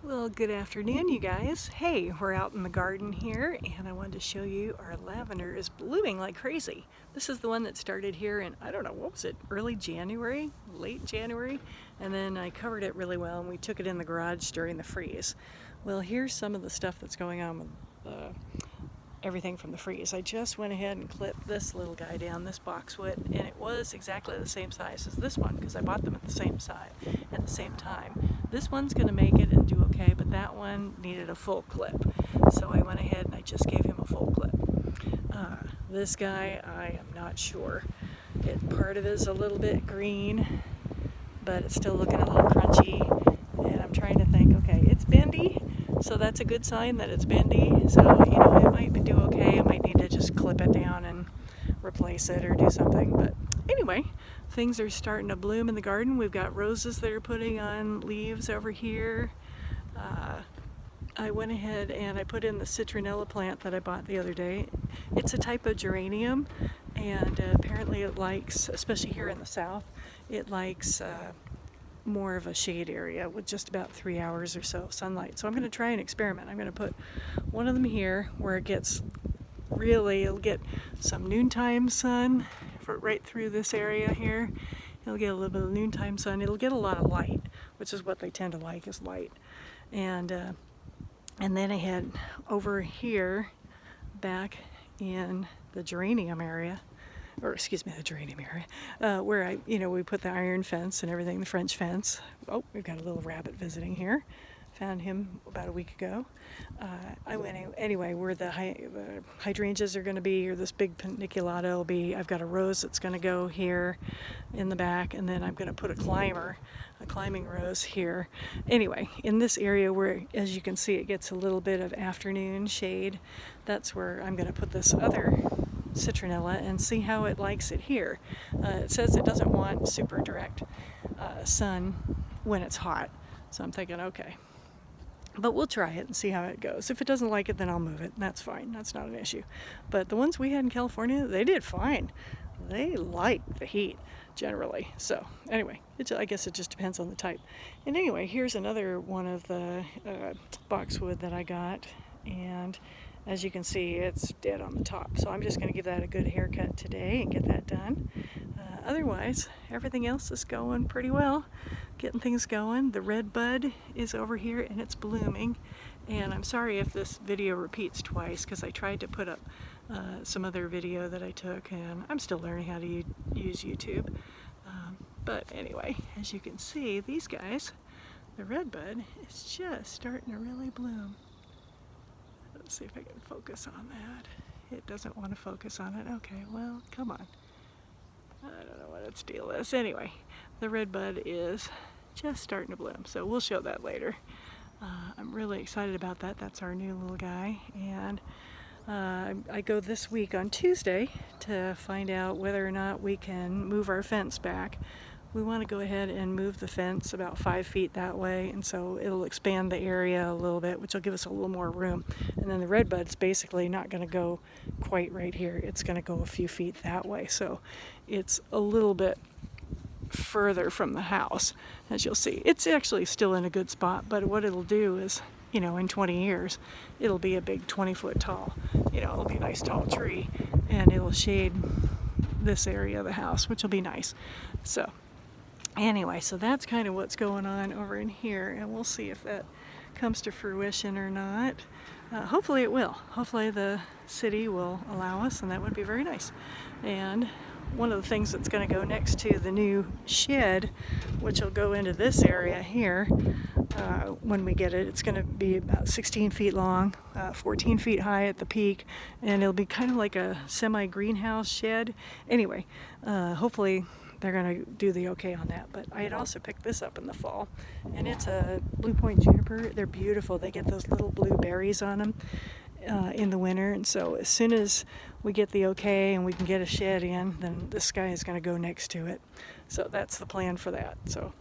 Well, good afternoon, you guys. Hey, we're out in the garden here, and I wanted to show you our lavender is blooming like crazy. This is the one that started here in, I don't know, what was it, early January, late January? And then I covered it really well, and we took it in the garage during the freeze. Well, here's some of the stuff that's going on with everything from the freeze. I just went ahead and clipped this little guy down, this boxwood, and it was exactly the same size as this one because I bought them at the same size at the same time. This one's going to make it and do okay, but that one needed a full clip. So I went ahead and I just gave him a full clip. This guy, I am not sure. Part of it is a little bit green, but it's still looking a little crunchy. And I'm trying to think, okay, it's bendy, so that's a good sign that it's bendy. So, you know, it might do okay. I might need to just clip it down and replace it or do something. But anyway, things are starting to bloom in the garden. We've got roses that are putting on leaves over here. I went ahead and I put in the citronella plant that I bought the other day. It's a type of geranium, and apparently it likes, especially here in the south, it likes more of a shade area with just about 3 hours or so of sunlight. So I'm going to try an experiment. I'm going to put one of them here where it gets it'll get some noontime sun right through this area here. It'll get a little bit of noontime sun. It'll get a lot of light, which is what they tend to like, is light. And then I had over here back in the geranium area, or excuse me, the geranium area, where we put the iron fence and everything, the French fence. Oh, we've got a little rabbit visiting here. Found him about a week ago. I went anyway where the hydrangeas are going to be, or this big paniculata will be. I've got a rose that's going to go here in the back, and then I'm going to put a climbing rose here. Anyway, in this area where, as you can see, it gets a little bit of afternoon shade, that's where I'm going to put this other citronella and see how it likes it here. It says it doesn't want super direct sun when it's hot, so I'm thinking, okay. But we'll try it and see how it goes. If it doesn't like it, then I'll move it. That's fine. That's not an issue. But the ones we had in California, they did fine. They like the heat, generally. So anyway, I guess it just depends on the type. And anyway, here's another one of the boxwood that I got. And as you can see, it's dead on the top. So I'm just going to give that a good haircut today and get that done. Otherwise, everything else is going pretty well. Getting things going. The red bud is over here and it's blooming. And I'm sorry if this video repeats twice because I tried to put up some other video that I took, and I'm still learning how to use YouTube. But anyway, as you can see, these guys, the red bud is just starting to really bloom. Let's see if I can focus on that. It doesn't want to focus on it. Okay, well, come on. I don't know what its deal is. Anyway, the red bud is just starting to bloom, so we'll show that later. I'm really excited about that. That's our new little guy, and I go this week on Tuesday to find out whether or not we can move our fence back. We want to go ahead and move the fence about 5 feet that way, and so it'll expand the area a little bit, which will give us a little more room. And then the red bud's basically not going to go quite right here. It's going to go a few feet that way, so it's a little bit further from the house, as you'll see. It's actually still in a good spot, but what it'll do is, in 20 years, it'll be a big 20-foot tall, it'll be a nice tall tree, and it'll shade this area of the house, which will be nice. So anyway, so that's kind of what's going on over in here, and we'll see if that comes to fruition or not. Hopefully it will. Hopefully the city will allow us, and that would be very nice. And one of the things that's going to go next to the new shed, which will go into this area here when we get it, it's going to be about 16 feet long, 14 feet high at the peak, and it'll be kind of like a semi-greenhouse shed. Anyway, hopefully they're going to do the okay on that. But I had also picked this up in the fall, and it's a blue point juniper. They're beautiful. They get those little blue berries on them in the winter, and so as soon as we get the okay and we can get a shed in, then this guy is going to go next to it. So that's the plan for that. So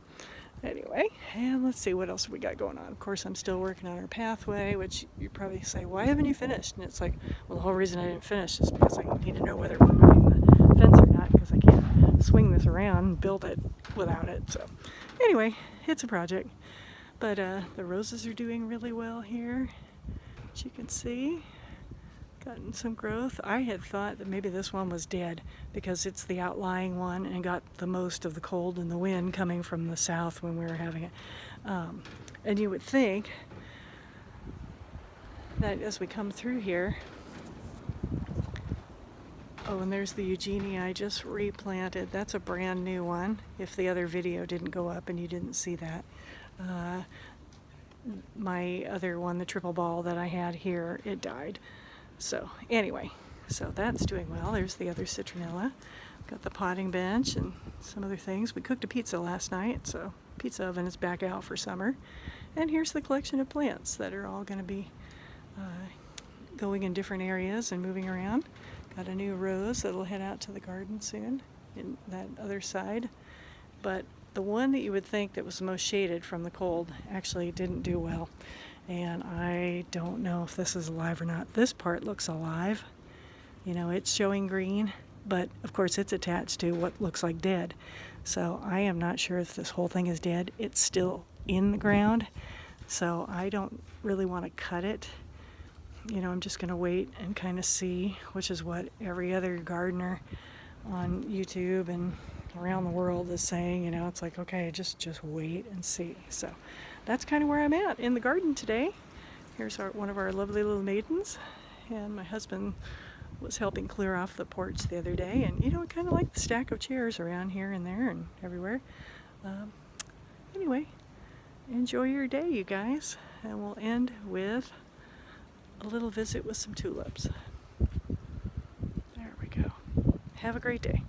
anyway, and let's see what else we got going on. Of course, I'm still working on our pathway, which you probably say, why haven't you finished? And it's like, well, the whole reason I didn't finish is because I need to know whether we're moving the fence or not, because I can't swing this around and build it without it. So anyway, it's a project. But the roses are doing really well here, as you can see. Gotten some growth. I had thought that maybe this one was dead because it's the outlying one and got the most of the cold and the wind coming from the south when we were having it. And you would think that as we come through here, oh, and there's the Eugenia I just replanted. That's a brand new one, if the other video didn't go up and you didn't see that. My other one, the triple ball that I had here, it died. So anyway, so that's doing well. There's the other citronella. Got the potting bench and some other things. We cooked a pizza last night, so pizza oven is back out for summer. And here's the collection of plants that are all going to be going in different areas and moving around. Got a new rose that'll head out to the garden soon in that other side. But the one that you would think that was the most shaded from the cold actually didn't do well. And I don't know if this is alive or not. This part looks alive. You know, it's showing green, but of course it's attached to what looks like dead. So I am not sure if this whole thing is dead. It's still in the ground, so I don't really want to cut it. You know, I'm just going to wait and kind of see, which is what every other gardener on YouTube and around the world is saying. You know, it's like, okay, just wait and see. So that's kind of where I'm at in the garden today. Here's one of our lovely little maidens, and my husband was helping clear off the porch the other day, and you know, I kind of like the stack of chairs around here and there and everywhere. Anyway, enjoy your day, you guys, and we'll end with a little visit with some tulips. There we go. Have a great day.